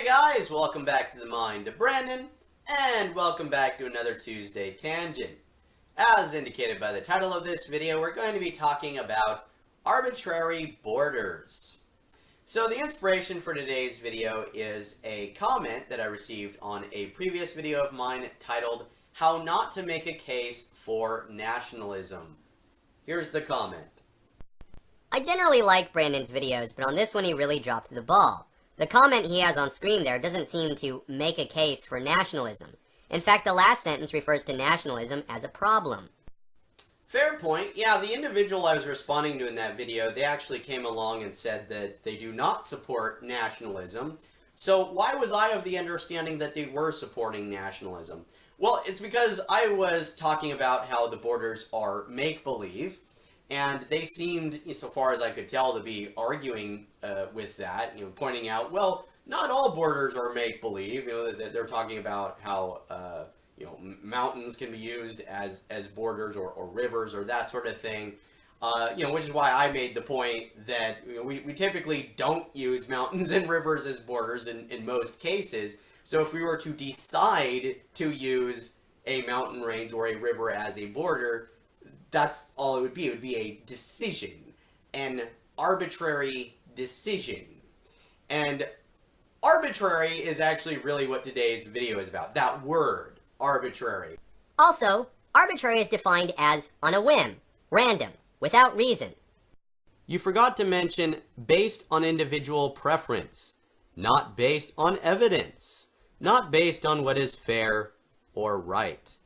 Hey guys, welcome back to The Mind of Brandon, and welcome back to another Tuesday Tangent. As indicated by the title of this video, we're going to be talking about arbitrary borders. So the inspiration for today's video is a comment that I received on a previous video of mine titled, How Not to Make a Case for Nationalism. Here's the comment. I generally like Brandon's videos, but on this one he really dropped the ball. The comment he has on screen there doesn't seem to make a case for nationalism. In fact, the last sentence refers to nationalism as a problem. Fair point. Yeah, the individual I was responding to in that video, they actually came along and said that they do not support nationalism. So why was I of the understanding that they were supporting nationalism? Well, it's because I was talking about how the borders are make-believe, and they seemed, so far as I could tell, to be arguing with that, pointing out, well, not all borders are make-believe. They're talking about how, mountains can be used as borders or rivers or that sort of thing. Which is why I made the point that we typically don't use mountains and rivers as borders in most cases. So if we were to decide to use a mountain range or a river as a border, that's all it would be. It would be a decision, an arbitrary decision. And arbitrary is actually really what today's video is about. That word, arbitrary. Also, arbitrary is defined as on a whim, random, without reason. You forgot to mention based on individual preference, not based on evidence, not based on what is fair or right.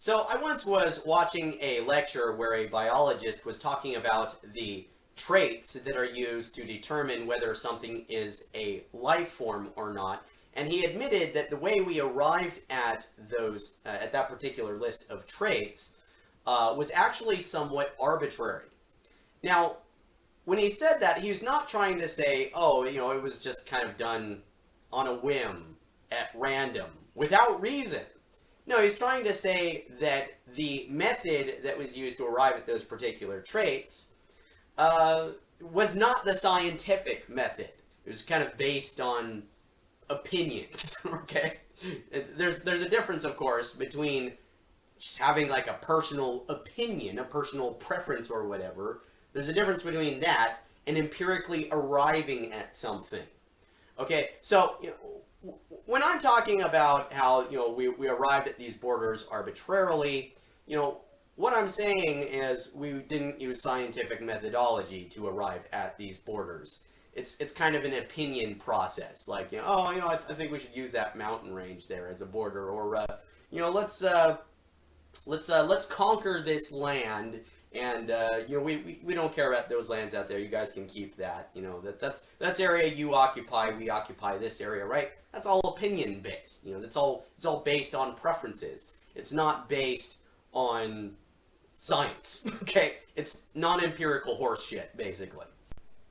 So I once was watching a lecture where a biologist was talking about the traits that are used to determine whether something is a life form or not, and he admitted that the way we arrived at those at that particular list of traits was actually somewhat arbitrary. Now, when he said that, he was not trying to say, oh, it was just kind of done on a whim, at random, without reason. No, he's trying to say that the method that was used to arrive at those particular traits was not the scientific method. It was kind of based on opinions, okay? There's a difference, of course, between just having like a personal opinion, a personal preference or whatever. There's a difference between that and empirically arriving at something. Okay, so, when I'm talking about how, we arrived at these borders arbitrarily, what I'm saying is we didn't use scientific methodology to arrive at these borders. It's kind of an opinion process, like, I think we should use that mountain range there as a border, or, let's conquer this land, and, we don't care about those lands out there. You guys can keep that, that's area you occupy, we occupy this area, right? That's all opinion based, it's all based on preferences. It's not based on science, okay? It's non-empirical horse shit, basically.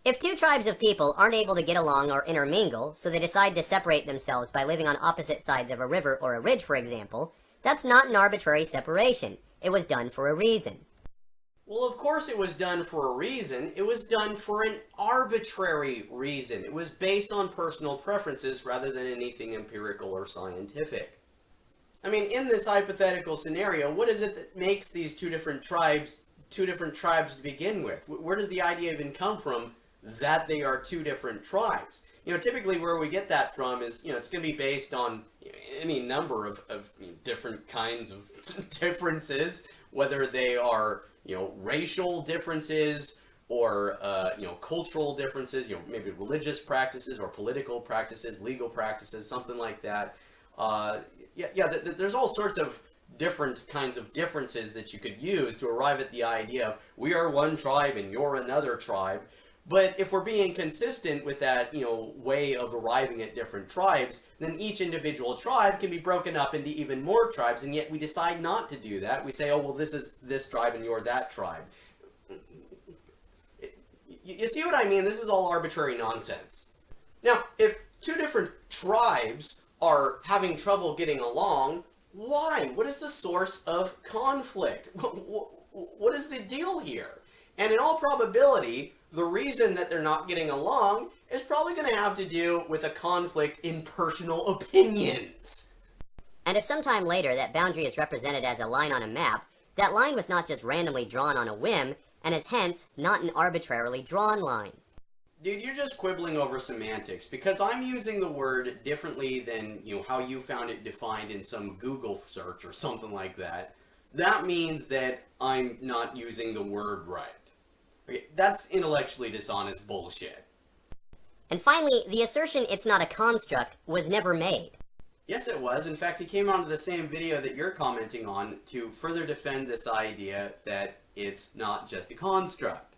If two tribes of people aren't able to get along or intermingle, so they decide to separate themselves by living on opposite sides of a river or a ridge, for example, that's not an arbitrary separation. It was done for a reason. Well, of course it was done for a reason. It was done for an arbitrary reason. It was based on personal preferences rather than anything empirical or scientific. I mean, in this hypothetical scenario, what is it that makes these two different tribes to begin with? Where does the idea even come from that they are two different tribes? Typically where we get that from is, it's going to be based on any number of different kinds of differences, whether they are racial differences or, cultural differences, maybe religious practices or political practices, legal practices, something like that. There's all sorts of different kinds of differences that you could use to arrive at the idea of we are one tribe and you're another tribe. But if we're being consistent with that, way of arriving at different tribes, then each individual tribe can be broken up into even more tribes, and yet we decide not to do that. We say, oh, well, this is this tribe and you're that tribe. You see what I mean? This is all arbitrary nonsense. Now, if two different tribes are having trouble getting along, why? What is the source of conflict? What is the deal here? And in all probability, The reason that they're not getting along is probably going to have to do with a conflict in personal opinions. And if sometime later that boundary is represented as a line on a map, that line was not just randomly drawn on a whim, and is hence not an arbitrarily drawn line. Dude, you're just quibbling over semantics, because I'm using the word differently than, how you found it defined in some Google search or something like that. That means that I'm not using the word right. Okay, that's intellectually dishonest bullshit. And finally, the assertion it's not a construct was never made. Yes, it was. In fact, he came onto the same video that you're commenting on to further defend this idea that it's not just a construct.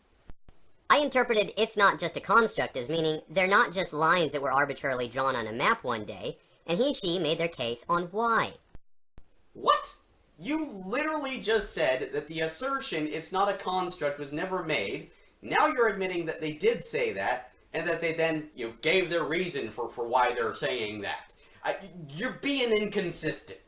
I interpreted it's not just a construct as meaning they're not just lines that were arbitrarily drawn on a map one day, and she made their case on why. What? You literally just said that the assertion it's not a construct was never made. Now you're admitting that they did say that, and that they then gave their reason for why they're saying that. You're being inconsistent.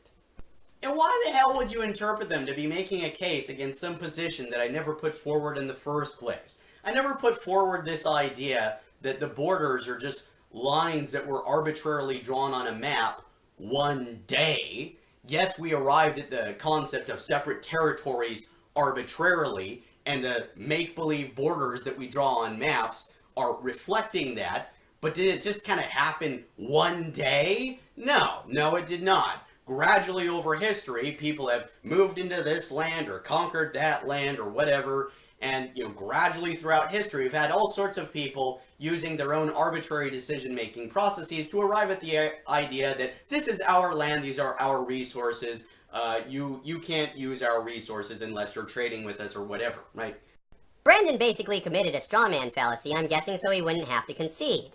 And why the hell would you interpret them to be making a case against some position that I never put forward in the first place? I never put forward this idea that the borders are just lines that were arbitrarily drawn on a map one day. Yes, we arrived at the concept of separate territories arbitrarily, and the make-believe borders that we draw on maps are reflecting that. But did it just kind of happen one day? No, it did not. Gradually over history, people have moved into this land or conquered that land or whatever, and gradually throughout history, we've had all sorts of people using their own arbitrary decision-making processes to arrive at the idea that this is our land, these are our resources, you can't use our resources unless you're trading with us or whatever, right? Brandon basically committed a straw man fallacy, I'm guessing, so he wouldn't have to concede.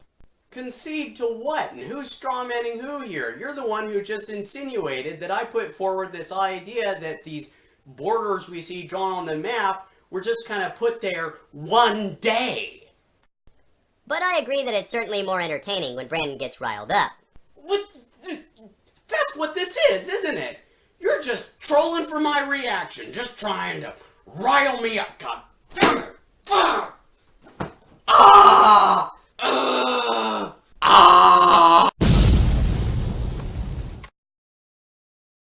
Concede to what? And who's strawmanning who here? You're the one who just insinuated that I put forward this idea that these borders we see drawn on the map were just kind of put there one day. But I agree that it's certainly more entertaining when Brandon gets riled up. What? That's what this is, isn't it? You're just trolling for my reaction, just trying to rile me up. God damn it! Ah!